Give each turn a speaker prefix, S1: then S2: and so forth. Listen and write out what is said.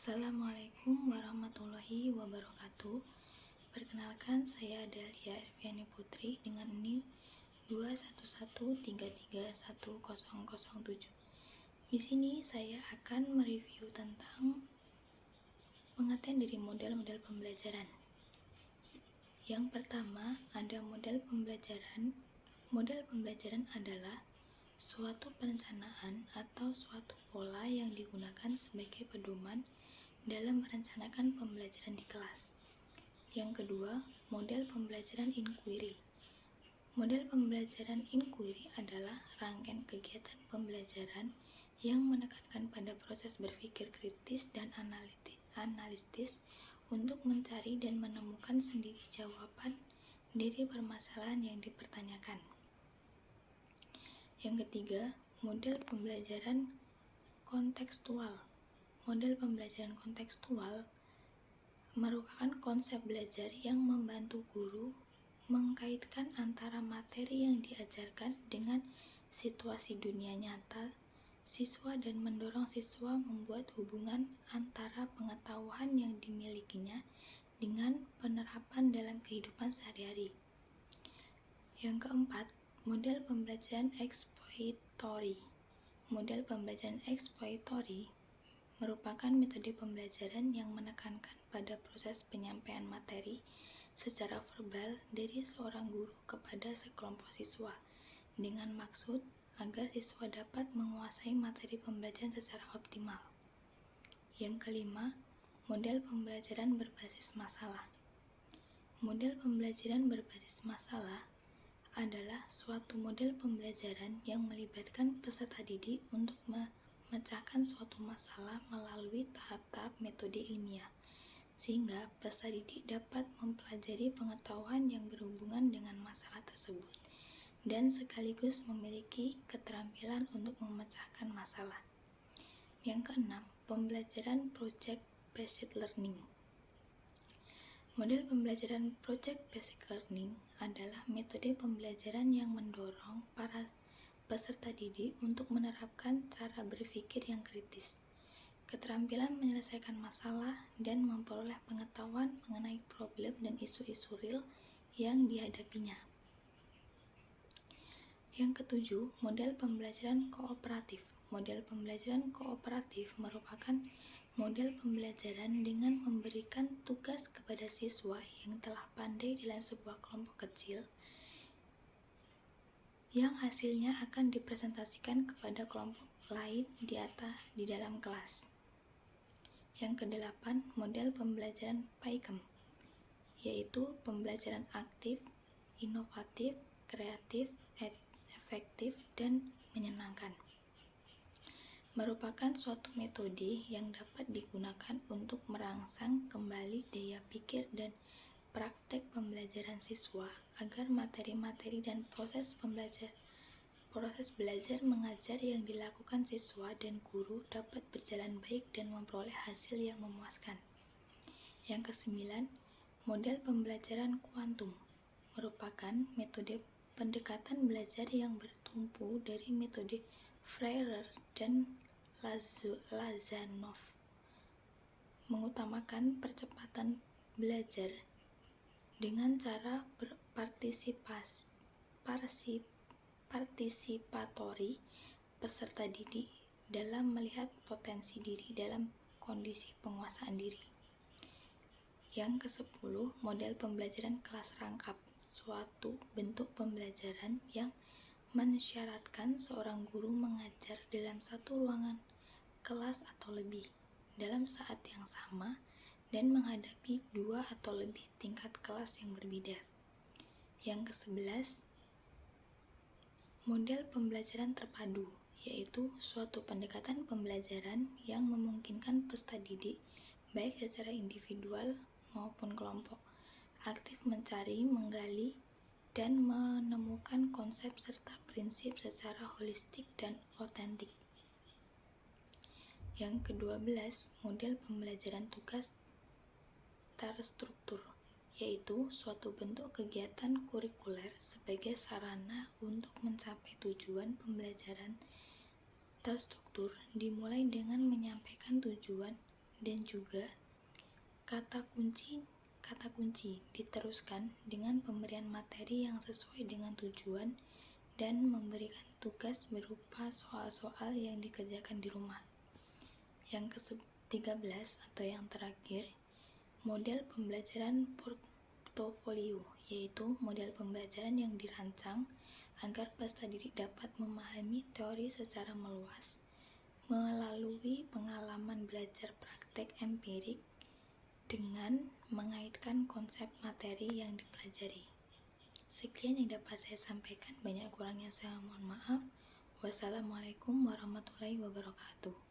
S1: Assalamualaikum warahmatullahi wabarakatuh. Perkenalkan, saya Dahlia Erviani Putri dengan NIM 211331007. Di sini saya akan mereview tentang pengertian dari model-model pembelajaran. Yang pertama, ada model pembelajaran. Model pembelajaran adalah suatu perencanaan atau suatu pola yang digunakan sebagai pedoman dalam merencanakan pembelajaran di kelas. Yang kedua, model pembelajaran inquiry. Model pembelajaran inquiry adalah rangkaian kegiatan pembelajaran yang menekankan pada proses berpikir kritis dan analitis untuk mencari dan menemukan sendiri jawaban dari permasalahan yang dipertanyakan. Yang ketiga, model pembelajaran kontekstual. Model pembelajaran kontekstual merupakan konsep belajar yang membantu guru mengkaitkan antara materi yang diajarkan dengan situasi dunia nyata siswa dan mendorong siswa membuat hubungan antara pengetahuan yang dimilikinya dengan penerapan dalam kehidupan sehari-hari. Yang keempat, model pembelajaran expository. Model pembelajaran expository merupakan metode pembelajaran yang menekankan pada proses penyampaian materi secara verbal dari seorang guru kepada sekelompok siswa dengan maksud agar siswa dapat menguasai materi pembelajaran secara optimal. Yang kelima, model pembelajaran berbasis masalah. Model pembelajaran berbasis masalah adalah suatu model pembelajaran yang melibatkan peserta didik untuk memecahkan suatu masalah melalui tahap-tahap metode ilmiah, sehingga peserta didik dapat mempelajari pengetahuan yang berhubungan dengan masalah tersebut dan sekaligus memiliki keterampilan untuk memecahkan masalah. Yang keenam, pembelajaran project-based learning. Model pembelajaran project-based learning adalah metode pembelajaran yang mendorong para peserta didik untuk menerapkan cara berpikir yang kritis, keterampilan menyelesaikan masalah, dan memperoleh pengetahuan mengenai problem dan isu-isu real yang dihadapinya. Yang ketujuh, model pembelajaran kooperatif. Model pembelajaran kooperatif merupakan model pembelajaran dengan memberikan tugas kepada siswa yang telah pandai dalam sebuah kelompok kecil yang hasilnya akan dipresentasikan kepada kelompok lain di dalam kelas. Yang kedelapan, model pembelajaran PAIKM, yaitu pembelajaran aktif, inovatif, kreatif, efektif, dan menyenangkan. Merupakan suatu metode yang dapat digunakan untuk merangsang kembali daya pikir dan praktek pembelajaran siswa agar materi-materi dan proses belajar mengajar yang dilakukan siswa dan guru dapat berjalan baik dan memperoleh hasil yang memuaskan. Yang kesembilan, model pembelajaran kuantum merupakan metode pendekatan belajar yang bertumpu dari metode Freire dan Lazanov, mengutamakan percepatan belajar dengan cara partisipatori peserta didik dalam melihat potensi diri dalam kondisi penguasaan diri. Yang ke-10, model pembelajaran kelas rangkap, suatu bentuk pembelajaran yang mensyaratkan seorang guru mengajar dalam satu ruangan kelas atau lebih dalam saat yang sama dan menghadapi 2 atau lebih tingkat kelas yang berbeda. Yang ke-11, model pembelajaran terpadu, yaitu suatu pendekatan pembelajaran yang memungkinkan peserta didik baik secara individual maupun kelompok aktif mencari, menggali, dan menemukan konsep serta prinsip secara holistik dan otentik. Yang ke-12, model pembelajaran tugas terstruktur, yaitu suatu bentuk kegiatan kurikuler sebagai sarana untuk mencapai tujuan pembelajaran terstruktur, dimulai dengan menyampaikan tujuan dan juga kata kunci diteruskan dengan pemberian materi yang sesuai dengan tujuan dan memberikan tugas berupa soal-soal yang dikerjakan di rumah. Yang ke-13 atau yang terakhir, model pembelajaran portofolio, yaitu model pembelajaran yang dirancang agar peserta didik dapat memahami teori secara meluas melalui pengalaman belajar praktek empirik dengan mengaitkan konsep materi yang dipelajari. Sekian yang dapat saya sampaikan, banyak kurangnya saya mohon maaf. Wassalamualaikum warahmatullahi wabarakatuh.